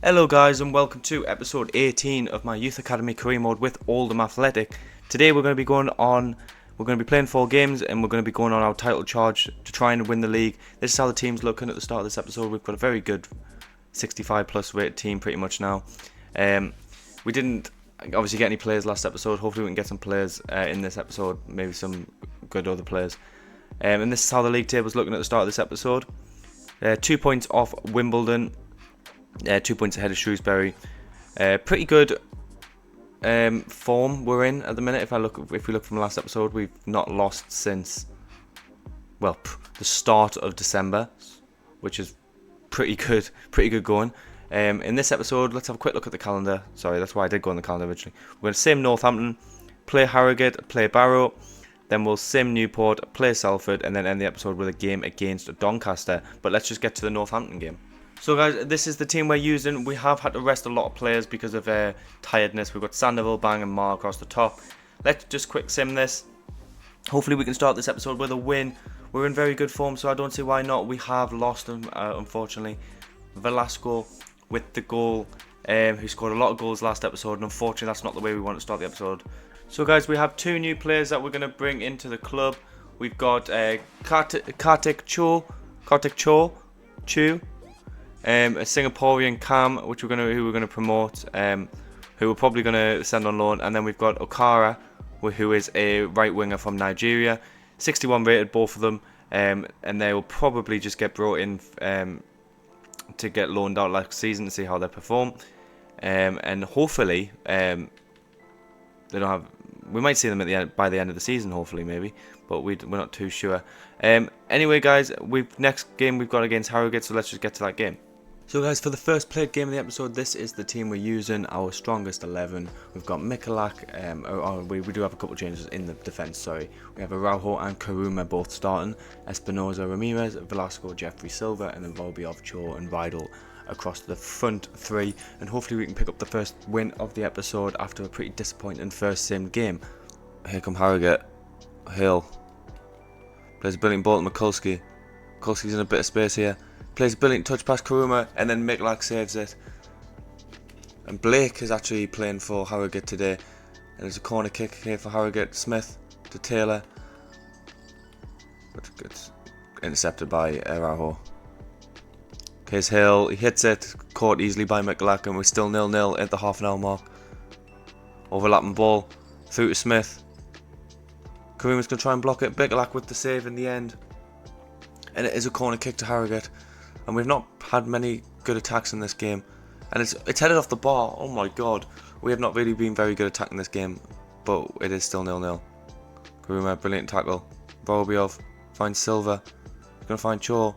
Hello guys and welcome to episode 18 of my Youth Academy career mode with Oldham Athletic. Today we're going to be playing 4 games and we're going to be going on our title charge to try and win the league. This is how the team's looking at the start of this episode. We've got a very good 65 plus rated team pretty much now. We didn't obviously get any players last episode. Hopefully we can get some players in this episode, maybe some good other players. And this is how the league table's looking at the start of this episode. 2 points off Wimbledon. 2 points ahead of Shrewsbury. Pretty good form we're in at the minute. If we look from the last episode, we've not lost since the start of December, which is pretty good going. In this episode, let's have a quick look at the calendar. Sorry, that's why I did go on the calendar originally. We're going to sim Northampton, play Harrogate, play Barrow, then we'll sim Newport, play Salford, and then end the episode with a game against Doncaster. But let's just get to the Northampton game. So guys, this is the team we're using. We have had to rest a lot of players because of tiredness. We've got Sandoval, Bang and Marr across the top. Let's just quick sim this. Hopefully we can start this episode with a win. We're in very good form, so I don't see why not. We have lost, unfortunately. Velasco with the goal, who scored a lot of goals last episode, and unfortunately that's not the way we want to start the episode. So guys, we have 2 new players that we're going to bring into the club. We've got Kartik Cho, a Singaporean Cam, who we're gonna promote, who we're probably gonna send on loan, and then we've got Okara, who is a right winger from Nigeria, 61 rated both of them, and they will probably just get brought in to get loaned out last season to see how they perform, and hopefully we might see them by the end of the season, hopefully maybe, but we're not too sure. Anyway guys, next game we've got against Harrogate, so let's just get to that game. So guys, for the first played game of the episode, this is the team we're using, our strongest 11. We've got Mikulak, we do have a couple of changes in the defence, sorry. We have Araujo and Karuma both starting, Espinoza, Ramirez, Velasco, Jeffrey Silva, and then Volbiov, Cho and Vidal across the front 3. And hopefully we can pick up the first win of the episode after a pretty disappointing first sim game. Here come Harrogate. Hill plays a brilliant ball to Mikulski. Mikulski's in a bit of space here. Plays a brilliant touch past Karuma, and then Mikulak saves it. And Blake is actually playing for Harrogate today. And there's a corner kick here for Harrogate. Smith to Taylor. But it's intercepted by Araujo. Here's Hill. He hits it. Caught easily by Mikulak, and we're still 0-0 at the half an hour mark. Overlapping ball. Through to Smith. Karuma's going to try and block it. Mikulak with the save in the end. And it is a corner kick to Harrogate. And we've not had many good attacks in this game. And it's headed off the bar. Oh my god. We have not really been very good attacking this game. But it is still 0-0. Karuma, brilliant tackle. Volbiov finds Silva. He's going to find Cho.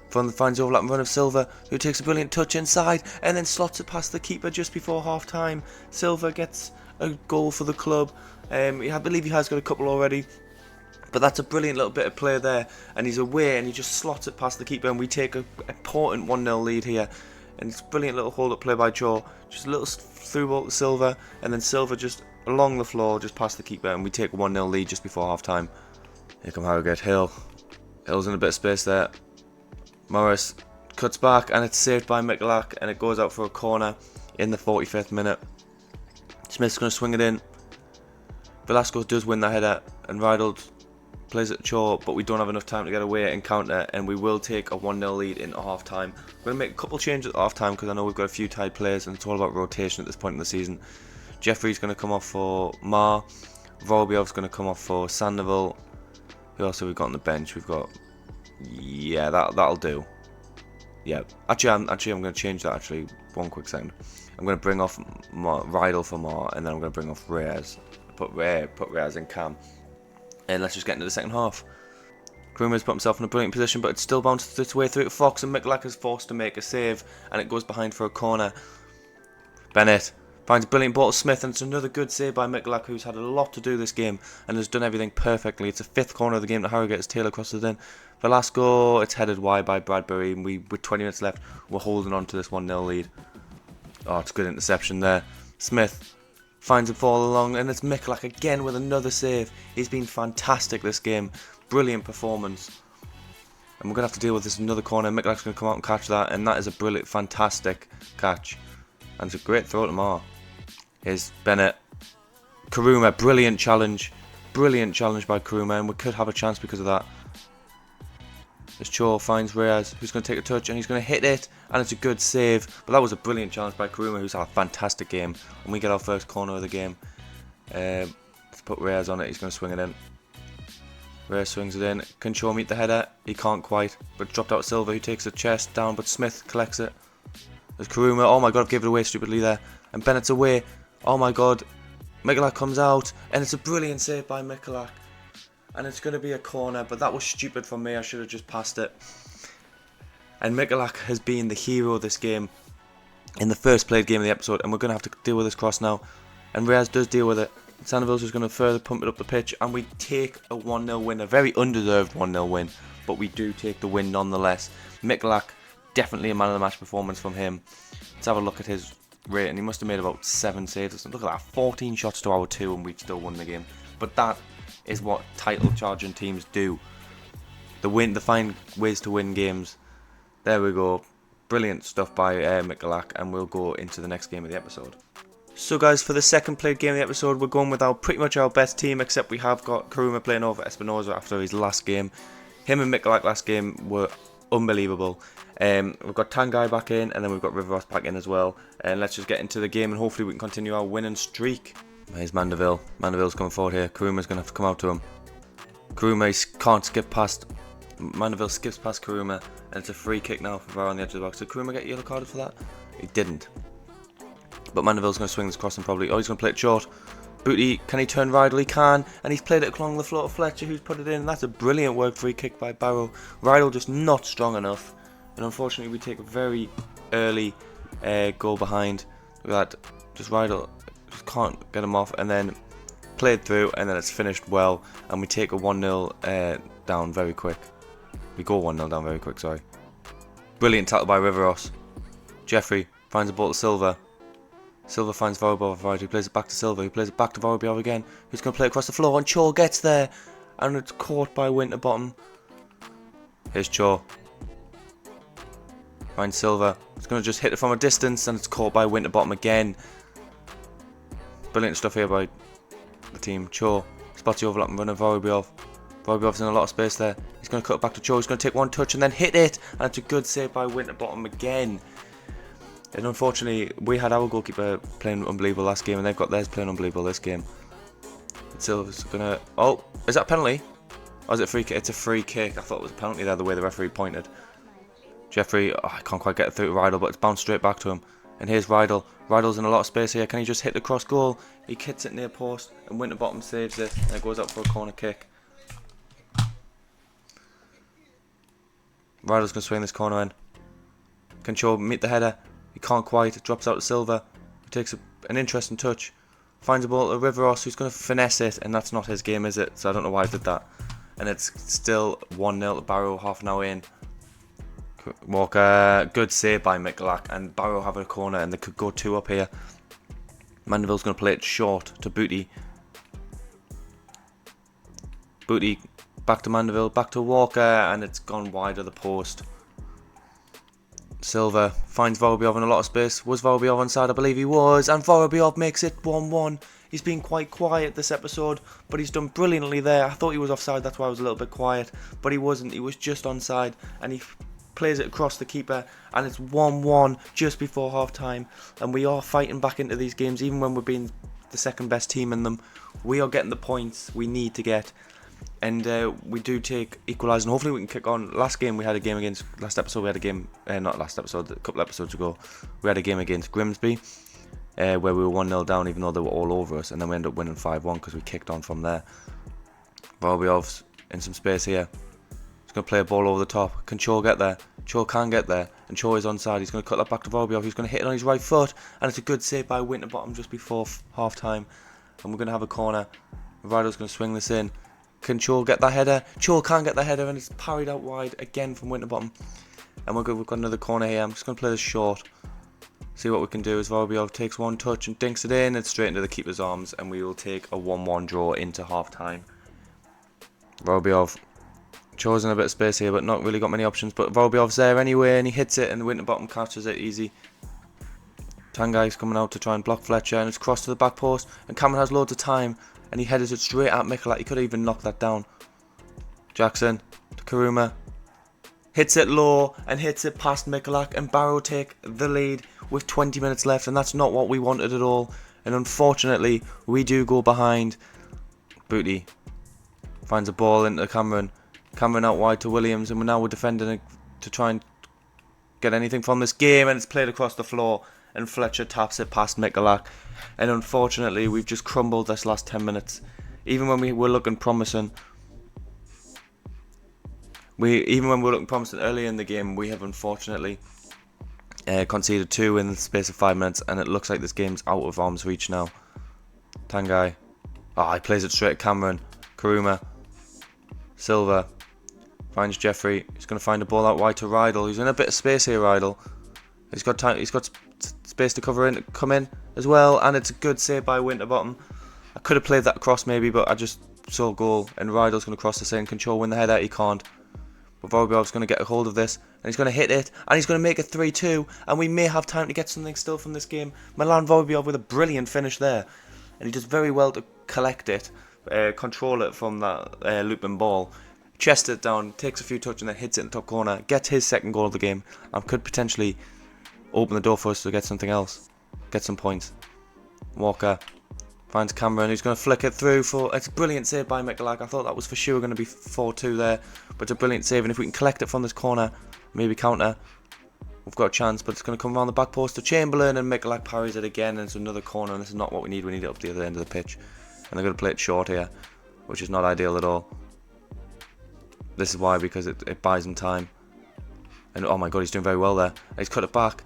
Finds overlapping run of Silva, who takes a brilliant touch inside and then slots it past the keeper just before half time. Silva gets a goal for the club. I believe he has got a couple already. But that's a brilliant little bit of play there, and he's away and he just slots it past the keeper, and we take an important 1-0 lead here. And it's a brilliant little hold-up play by Joe, just a little through ball to Silva, and then Silva just along the floor, just past the keeper, and we take a 1-0 lead just before half-time. Here come Harrogate. Hill's in a bit of space there. Morris cuts back, and it's saved by Mikulak, and it goes out for a corner in the 45th minute. Smith's going to swing it in. Velasco does win the header, and Vidal plays it Cho, but we don't have enough time to get away and counter, and we will take a 1-0 lead into half time. We're going to make a couple changes at half time because I know we've got a few tied players and it's all about rotation at this point in the season. Jeffrey's going to come off for Marr. Volbiov's going to come off for Sandoval. Who else have we got on the bench? We've got... yeah, that'll do. Yeah, actually I'm going to change that actually. One quick second. I'm going to bring off Vidal for Marr, and then I'm going to bring off Reyes. Put Reyes in Cam. And let's just get into the second half. Karuma's put himself in a brilliant position, but it's still bounced its way through to Fox, and Mikulak is forced to make a save, and it goes behind for a corner. Bennett finds a brilliant ball to Smith, and it's another good save by Mikulak, who's had a lot to do this game and has done everything perfectly. It's the 5th corner of the game that Harrogate as Taylor crosses in. Velasco, it's headed wide by Bradbury, and with 20 minutes left, we're holding on to this 1-0 lead. Oh, it's a good interception there. Smith finds him fall along, and it's Mikulak again with another save. He's been fantastic this game. Brilliant performance. And we're going to have to deal with this another corner. Mikulak's going to come out and catch that. And that is a brilliant, fantastic catch. And it's a great throw to Mar. Here's Bennett. Karuma, brilliant challenge. Brilliant challenge by Karuma. And we could have a chance because of that. As Cho finds Reyes, who's going to take a touch. And he's going to hit it. And it's a good save. But that was a brilliant challenge by Karuma, who's had a fantastic game. And we get our first corner of the game. Let's put Reyes on it. He's going to swing it in. Reyes swings it in. Can Cho meet the header? He can't quite. But dropped out Silva, who takes the chest down. But Smith collects it. There's Karuma. Oh my god, I've given it away stupidly there. And Bennett's away. Oh my god. Mikulak comes out. And it's a brilliant save by Mikulak. And it's going to be a corner. But that was stupid from me. I should have just passed it. And Mikulak has been the hero of this game. In the first played game of the episode. And we're going to have to deal with this cross now. And Reyes does deal with it. Sandoval's just going to further pump it up the pitch, and we take a 1-0 win, a very undeserved 1-0 win, but we do take the win nonetheless. Mikulak, definitely a man of the match performance from him. Let's have a look at his rating. He must have made about 7 saves. Look at that, 14 shots to our 2, and we still won the game. But that is what title charging teams do. They find ways to win games. There we go. Brilliant stuff by Mikulak, and we'll go into the next game of the episode. So guys, for the second played game of the episode, we're going with pretty much our best team, except we have got Karuma playing over Espinosa after his last game. Him and Mikulak last game were unbelievable. We've got Tanguy back in, and then we've got Riveros back in as well. And let's just get into the game, and hopefully we can continue our winning streak. Here's Mandeville. Mandeville's coming forward here. Karuma's going to have to come out to him. Karuma can't skip past. Mandeville skips past Karuma, and it's a free kick now for VAR on the edge of the box. Did Karuma get yellow carded for that? He didn't. But Mandeville's going to swing this cross and probably... Oh, he's going to play it short. Booty, can he turn Rydell? He can. And he's played it along the floor to Fletcher, who's put it in. That's a brilliant work free kick by Barrow. Rydell just not strong enough. And unfortunately, we take a very early goal behind. Look at that. Just Rydell just can't get him off. And then played through. And then it's finished well. And we take a 1-0 down very quick. We go 1-0 down very quick, sorry. Brilliant tackle by Riveros. Jeffrey finds the ball to Silva. Silva finds Vorobov, who plays it back to Silva, who plays it back to Vorobov again, who's going to play it across the floor, and Cho gets there, and it's caught by Winterbottom. Here's Cho. Finds Silva, he's going to just hit it from a distance, and it's caught by Winterbottom again. Brilliant stuff here by the team. Cho spots the overlap and running Vorobov. Vorobov's in a lot of space there. He's going to cut it back to Cho, he's going to take one touch and then hit it, and it's a good save by Winterbottom again. And unfortunately, we had our goalkeeper playing unbelievable last game, and they've got theirs playing unbelievable this game. Silva's gonna... Oh, is that a penalty? Or is it a free kick? It's a free kick. I thought it was a penalty there, the way the referee pointed. Jeffrey, I can't quite get it through to Rydell, but it's bounced straight back to him. And here's Rydell. Rydell's in a lot of space here. Can he just hit the cross goal? He hits it near post, and Winterbottom saves it, and it goes out for a corner kick. Rydell's gonna swing this corner in. Can Cho meet the header? He can't quite, it drops out to Silva, who takes an interesting touch, finds the ball to Riveros, who's going to finesse it, and that's not his game, is it? So I don't know why I did that. And it's still 1-0 to Barrow, half an hour in. Walker, good save by Mikulak, and Barrow have a corner, and they could go 2 up here. Mandeville's going to play it short to Booty. Booty, back to Mandeville, back to Walker, and it's gone wide of the post. Silva finds Vorobov in a lot of space. Was Vorobov onside? I believe he was. And Vorobov makes it 1-1. He's been quite quiet this episode, but he's done brilliantly there. I thought he was offside, that's why I was a little bit quiet. But he wasn't. He was just onside. And he plays it across the keeper. And it's 1-1 just before half-time. And we are fighting back into these games, even when we're being the second best team in them. We are getting the points we need to get. And we do take equalising. Hopefully we can kick on. Last episode we had a game, not last episode, a couple episodes ago, we had a game against Grimsby, where we were 1-0 down even though they were all over us, and then we ended up winning 5-1 because we kicked on from there. Vorobov's in some space here. He's going to play a ball over the top. Can Cho get there? Cho can get there, and Cho is onside. He's going to cut that back to Vorobov. He's going to hit it on his right foot, and it's a good save by Winterbottom just before half-time. And we're going to have a corner. Rydell's going to swing this in. Can Cho get that header? Cho can't get the header, and it's parried out wide again from Winterbottom. And we've got another corner here. I'm just going to play this short. See what we can do as Vorobov takes one touch and dinks it in. It's straight into the keeper's arms, and we will take a 1-1 draw into half-time. Vorobov Chosen a bit of space here, but not really got many options. But Vorobjov's there anyway, and he hits it, and Winterbottom catches it easy. Tangai's coming out to try and block Fletcher, and it's crossed to the back post, and Cameron has loads of time, and he headed it straight at Mikulak. He could have even knocked that down. Jackson to Karuma. Hits it low, and hits it past Mikulak, and Barrow take the lead with 20 minutes left, and that's not what we wanted at all. And unfortunately, we do go behind. Booty finds a ball into Cameron. Cameron out wide to Williams, and now we're defending to try and get anything from this game, and it's played across the floor, and Fletcher taps it past Mikulak. And unfortunately, we've just crumbled this last 10 minutes. Even when we were looking promising, early in the game, we have unfortunately conceded 2 in the space of 5 minutes, and it looks like this game's out of arm's reach now. Tangai. He plays it straight at Cameron. Karuma. Silva. Finds Jeffrey. He's going to find a ball out wide to Rydell. He's in a bit of space here, Rydell. He's got time. He's got space to come in as well, and it's a good save by Winterbottom. I could have played that across maybe, but I just saw a goal, and Rydell's going to cross the same control, win the header. He can't. But Vorobjov's going to get a hold of this, and he's going to hit it, and he's going to make it 3-2, and we may have time to get something still from this game. Milan Vorobjov with a brilliant finish there, and he does very well to collect it, control it from that looping ball, chest it down, takes a few touches, and then hits it in the top corner, gets his second goal of the game, and could potentially open the door for us to get something else, get some points. Walker finds Cameron, who's going to flick it through for... It's a brilliant save by Mikulak. I thought that was for sure going to be 4-2 there, but it's a brilliant save, and if we can collect it from this corner, maybe counter, we've got a chance, but it's going to come around the back post to Chamberlain, and Mikulak parries it again, and it's another corner, and this is not what we need. We need it up the other end of the pitch, and they're going to play it short here, which is not ideal at all. This is why, because it buys him time, and oh my god, he's doing very well there. He's cut it back.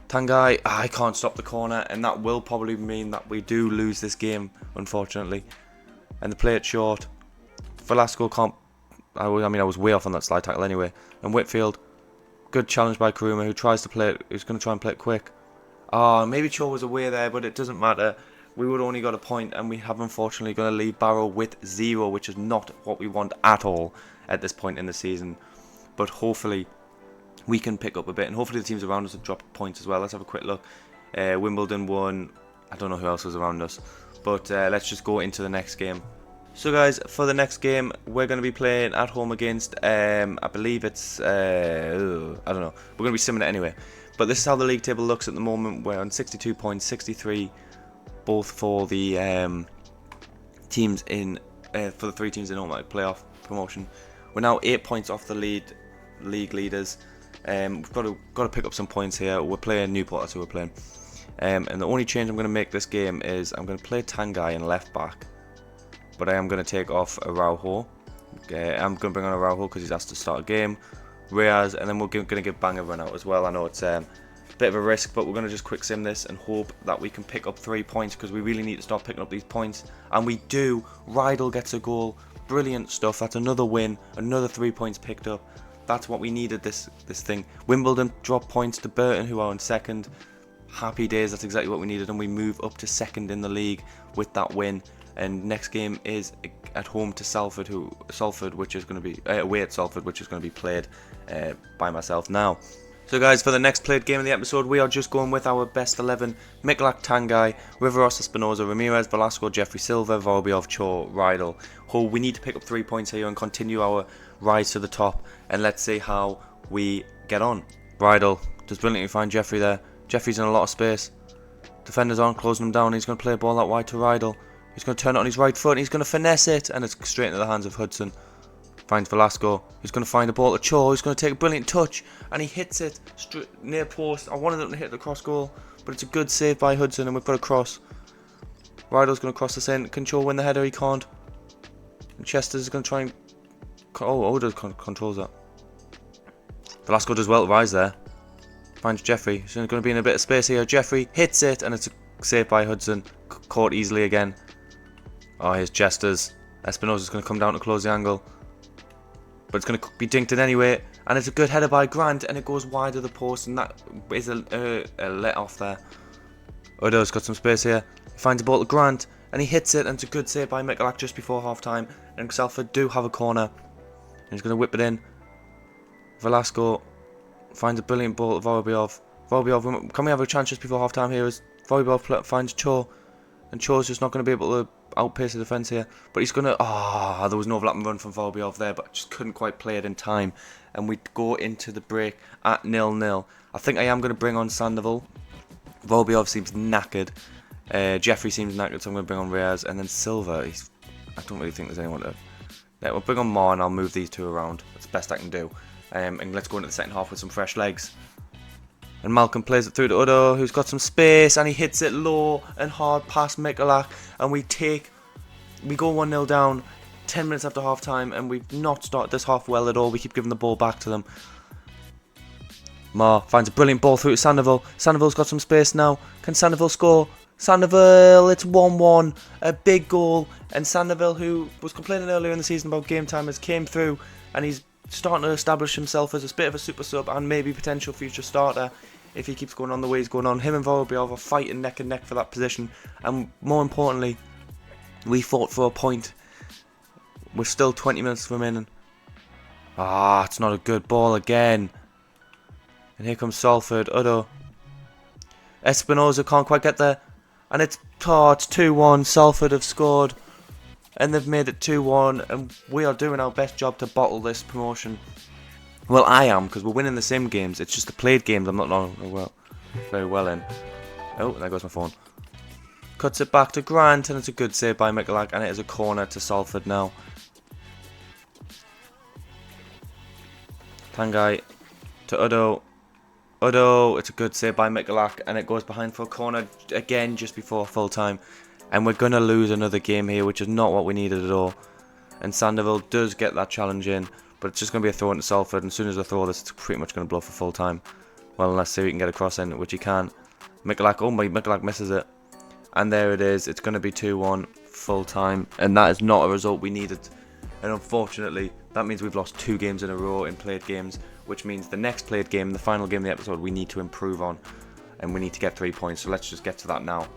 Tangai, I can't stop the corner, and that will probably mean that we do lose this game, unfortunately. And they play it short. Velasco can't... I was way off on that slide tackle anyway. And Whitfield, good challenge by Karuma, who tries to play it. He's going to try and play it quick. Maybe Cho was away there, but it doesn't matter. We would only got a point, and we have unfortunately going to leave Barrow with 0, which is not what we want at all at this point in the season. But hopefully we can pick up a bit, and hopefully the teams around us have dropped points as well. Let's have a quick look. Wimbledon won. I don't know who else was around us, but let's just go into the next game. So guys, for the next game, we're going to be playing at home against, I believe it's, I don't know, we're going to be simming it anyway. But this is how the league table looks at the moment. We're on 62 points, 63 both for the teams in, for the 3 teams in automatic playoff promotion. We're now 8 points off the league leaders. We've got to pick up some points here. We're playing Newport, that's who we're playing. And the only change I'm going to make this game is I'm going to play Tangai in left back, but I am going to take off Araujo. I'm going to bring on Araujo because he's asked to start a game. Reyes, and then we're going to give Bang a run out as well. I know it's a bit of a risk, but we're going to just quick sim this and hope that we can pick up 3 points, because we really need to start picking up these points. And we do. Rydell gets a goal. Brilliant stuff. That's another win. Another 3 points picked up. That's what we needed this thing. Wimbledon drop points to Burton, who are in second. Happy days, that's exactly what we needed, and we move up to second in the league with that win. And next game is at home to Salford, which is going to be away at Salford, which is going to be played by myself now. So guys, for the next played game of the episode, we are just going with our best 11. Mikulak, Tangai, Riveros, Espinosa, Ramirez, Velasco, Jeffrey Silva, Vorobjov, Cho, Rydell. We need to pick up 3 points here and continue our rise to the top, and let's see how we get on. Rydell does brilliantly find Jeffrey there. Jeffrey's in a lot of space. Defenders aren't closing him down. He's going to play a ball out wide to Rydell. He's going to turn it on his right foot, and he's going to finesse it, and it's straight into the hands of Hudson. Finds Velasco. He's going to find the ball to Cho. He's going to take a brilliant touch, and he hits it near post. I wanted him to hit the cross goal, but it's a good save by Hudson, and we've got a cross. Rydell's going to cross this in. Can Cho win the header? He can't. And Chester's going to try and... Oda controls that. Velasco does well to rise there. Finds Jeffrey. He's going to be in a bit of space here. Jeffrey hits it, and it's a save by Hudson. Caught easily again. Here's Chester's. Espinosa's going to come down to close the angle, but it's going to be dinked in anyway, and it's a good header by Grant, and it goes wide of the post, and that is a let off there. Odo's got some space here. He finds the ball to Grant, and he hits it, and it's a good save by Mikulak just before half time, and Salford do have a corner. he's going to whip it in. Velasco finds a brilliant ball to Vorobyov. Vorobyov, can we have a chance just before half time here? As Vorobyov finds Cho, and Cho's just not going to be able to outpace the defence here. But he's going to... there was no overlapping run from Vorobyov there, but just couldn't quite play it in time. And we go into the break at 0-0. I think I am going to bring on Sandoval. Vorobyov seems knackered. Jeffrey seems knackered, so I'm going to bring on Reyes. And then Silva, I don't really think there's anyone to... Yeah, we'll bring on Mar and I'll move these two around. That's the best I can do. And let's go into the second half with some fresh legs. And Malcolm plays it through to Udo, who's got some space, and he hits it low and hard past Mikulak. And we go 1-0 down 10 minutes after half time, and we've not started this half well at all. We keep giving the ball back to them. Mar finds a brilliant ball through to Sandoval. Sandoval's got some space now. Can Sandoval score? Sandoval, it's 1-1. A big goal. And Sandoval, who was complaining earlier in the season about game time, has came through, and he's starting to establish himself as a bit of a super sub and maybe potential future starter if he keeps going on the way he's going on. Him and Vorobyov are fighting neck and neck for that position, and more importantly, we fought for a point with still 20 minutes remaining. It's not a good ball again. And here comes Salford. Udo. Espinosa can't quite get there, and it's 2-1. Salford have scored, and they've made it 2-1, and we are doing our best job to bottle this promotion. Well, I am, because we're winning the same games. It's just the played games I'm not very well in. Oh, there goes my phone. Cuts it back to Grant, and it's a good save by Mikulak, and it is a corner to Salford now. Tanguy to Udo. Udo, it's a good save by Mikulak, and it goes behind for a corner again just before full time. And we're going to lose another game here, which is not what we needed at all. And Sandoval does get that challenge in, but it's just going to be a throw into Salford. And as soon as I throw this, it's pretty much going to blow for full time. Well, unless Siri can get a cross in, which he can. Mikulak misses it. And there it is. It's going to be 2-1 full time. And that is not a result we needed. And unfortunately, that means we've lost 2 games in a row in played games, which means the next played game, the final game of the episode, we need to improve on. And we need to get 3 points. So let's just get to that now.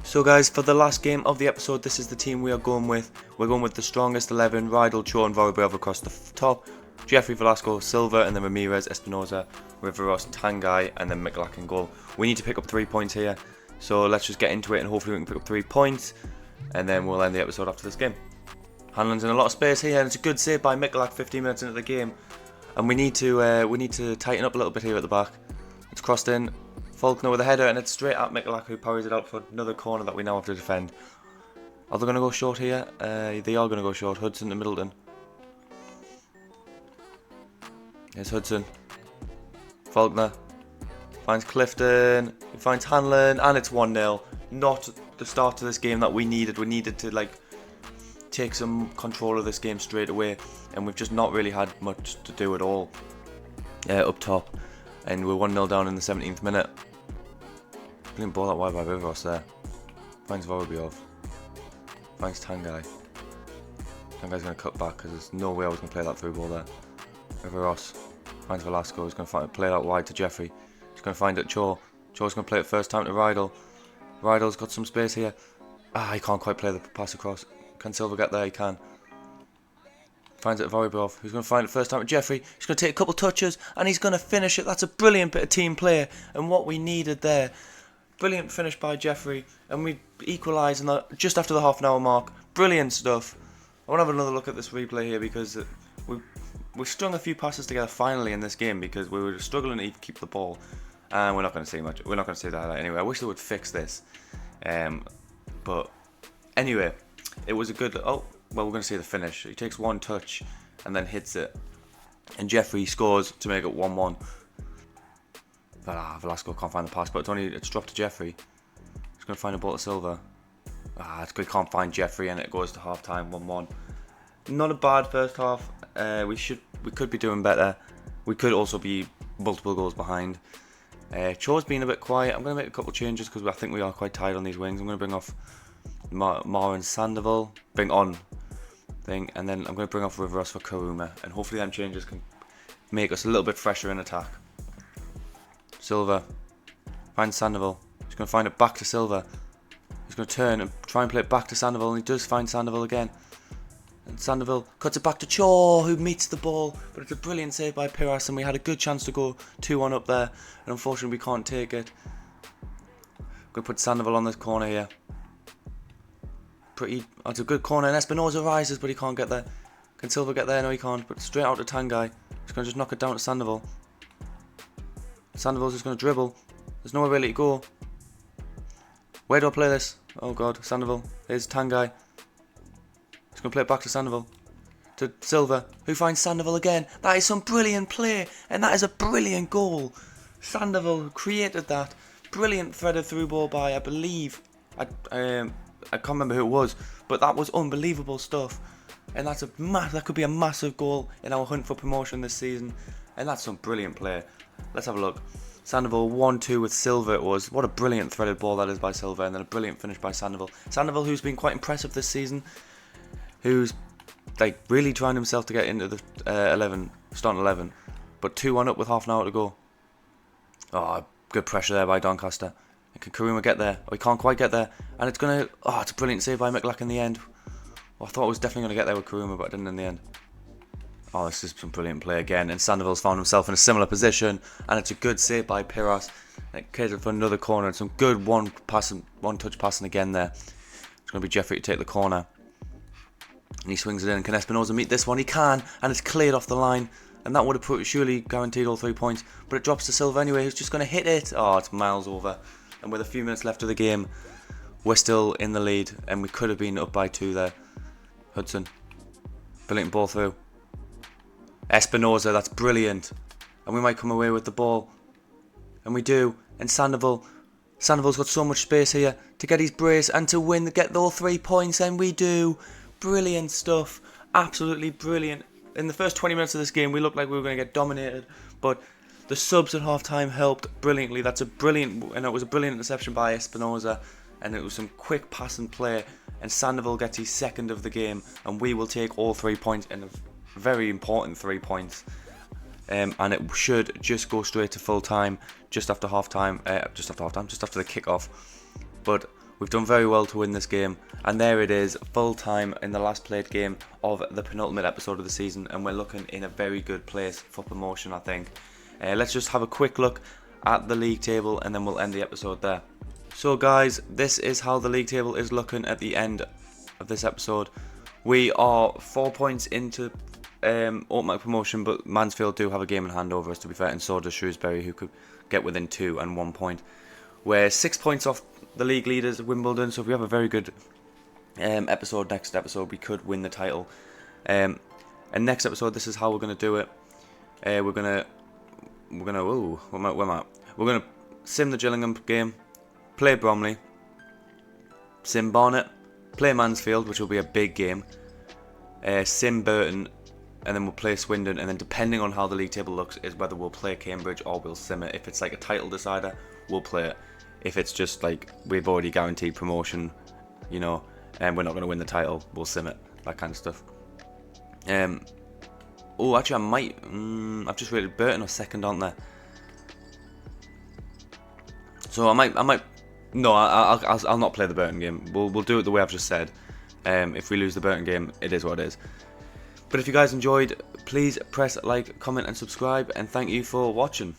So guys, for the last game of the episode, this is the team we are going with. We're going with the strongest 11, Rydal, Cho and Vorobyov across the top, Jeffrey, Velasco, Silva, and then Ramirez, Espinosa, Riveros, Tanguy, and then Mikulak in goal. We need to pick up 3 points here, so let's just get into it and hopefully we can pick up 3 points, and then we'll end the episode after this game. Hanlon's in a lot of space here, and it's a good save by Mikulak 15 minutes into the game, and we need to tighten up a little bit here at the back. It's crossed in. Faulkner with a header, and it's straight at Mikulak, who parries it out for another corner that we now have to defend. Are they going to go short here? They are going to go short. Hudson to Middleton. Here's Hudson. Faulkner finds Clifton. He finds Hanlon, and it's 1-0. Not the start to this game that we needed. We needed to take some control of this game straight away, and we've just not really had much to do at all up top. And we're 1-0 down in the 17th minute. Brilliant ball out wide by Riveros there. Finds Vorobyov. Finds Tanguy. Tanguy's going to cut back because there's no way I was going to play that through ball there. Riveros finds Velasco. He's going to play it out wide to Jeffrey. He's going to find it Cho. Cho's going to play it first time to Rydal. Rydal's got some space here. He can't quite play the pass across. Can Silva get there? He can. Finds it to Vorobyov, who's going to find it first time to Jeffrey. He's going to take a couple touches, and he's going to finish it. That's a brilliant bit of team play, and what we needed there. Brilliant finish by Jeffrey, and we equalise just after the half an hour mark. Brilliant stuff. I want to have another look at this replay here because we strung a few passes together finally in this game because we were struggling to keep the ball, and we're not going to see much. We're not going to see that anyway. I wish they would fix this, but anyway, it was a good. Well, we're going to see the finish. He takes one touch and then hits it, and Jeffrey scores to make it 1-1. But Velasco can't find the pass, but it's dropped to Jeffrey. He's going to find a ball to Silva. He can't find Jeffrey, and it goes to half time 1-1. Not a bad first half. We could be doing better. We could also be multiple goals behind. Cho's been a bit quiet. I'm going to make a couple of changes because I think we are quite tight on these wings. I'm going to bring off Mar and Sandoval. And then I'm going to bring off Riveros for Karuma, and hopefully them changes can make us a little bit fresher in attack. Silva finds Sandoval. He's going to find it back to Silva. He's going to turn and try and play it back to Sandoval, and he does find Sandoval again. And Sandoval cuts it back to Chaw, who meets the ball, but it's a brilliant save by Piras, and we had a good chance to go 2-1 up there, and unfortunately we can't take it. Going to put Sandoval on this corner here. That's a good corner, and Espinosa rises, but he can't get there. Can Silva get there? No, he can't, but straight out to Tanguy. He's going to just knock it down to Sandoval. Sandoval's just going to dribble. There's nowhere really to go. Where do I play this? Oh god, Sandoval. Here's Tanguy. He's going to play it back to Sandoval. To Silva, who finds Sandoval again. That is some brilliant play, and that is a brilliant goal. Sandoval created that. Brilliant threaded through ball by, I believe, I can't remember who it was, but that was unbelievable stuff. And that's that could be a massive goal in our hunt for promotion this season. And that's some brilliant play. Let's have a look. Sandoval 1-2 with Silva it was. What a brilliant threaded ball that is by Silva, and then a brilliant finish by Sandoval. Sandoval, who's been quite impressive this season, who's like really trying himself to get into the starting 11, but 2-1 up with half an hour to go. Oh, good pressure there by Doncaster. And can Karuma get there? Oh, he can't quite get there, and it's gonna. Oh, it's a brilliant save by McLack in the end. Well, I thought it was definitely gonna get there with Karuma, but it didn't in the end. Oh, this is some brilliant play again, and Sandoval's found himself in a similar position, and it's a good save by Piras. And it catered for another corner, and some good one-touch passing again there. It's going to be Jeffrey to take the corner. And he swings it in. Can Espinosa meet this one? He can, and it's cleared off the line. And that would have surely guaranteed all 3 points. But it drops to Silva anyway, who's just going to hit it. Oh, it's miles over. And with a few minutes left of the game, we're still in the lead, and we could have been up by 2 there. Hudson. Brilliant ball through. Espinosa, that's brilliant. And we might come away with the ball. And we do. And Sandoval's got so much space here to get his brace and to win, get all 3 points, and we do. Brilliant stuff. Absolutely brilliant. In the first 20 minutes of this game, we looked like we were going to get dominated, but the subs at half-time helped brilliantly. That's a brilliant, and it was a brilliant interception by Espinosa, and it was some quick pass and play, and Sandoval gets his second of the game, and we will take all 3 points, and a very important 3 points. And it should just go straight to full time just after half-time, just after the kick-off. But we've done very well to win this game, and there it is, full time in the last played game of the penultimate episode of the season, and we're looking in a very good place for promotion, I think. Let's just have a quick look at the league table, and then we'll end the episode there. So guys, this is how the league table is looking at the end of this episode. We are 4 points into automatic promotion, but Mansfield do have a game in hand over us, to be fair, and so does Shrewsbury, who could get within 2 and 1 point. We're 6 points off the league leaders, Wimbledon, so if we have a very good next episode, we could win the title. And next episode, this is how we're going to do it. We're gonna sim the Gillingham game, play Bromley, sim Barnet, play Mansfield, which will be a big game, sim Burton, and then we'll play Swindon, and then depending on how the league table looks is whether we'll play Cambridge or we'll sim it. If it's like a title decider, we'll play it. If it's just like we've already guaranteed promotion, you know, and we're not going to win the title, we'll sim it, that kind of stuff. Oh, actually, I might. I've just rated Burton or second, aren't they? So I might. No, I'll not play the Burton game. We'll do it the way I've just said. If we lose the Burton game, it is what it is. But if you guys enjoyed, please press like, comment, and subscribe. And thank you for watching.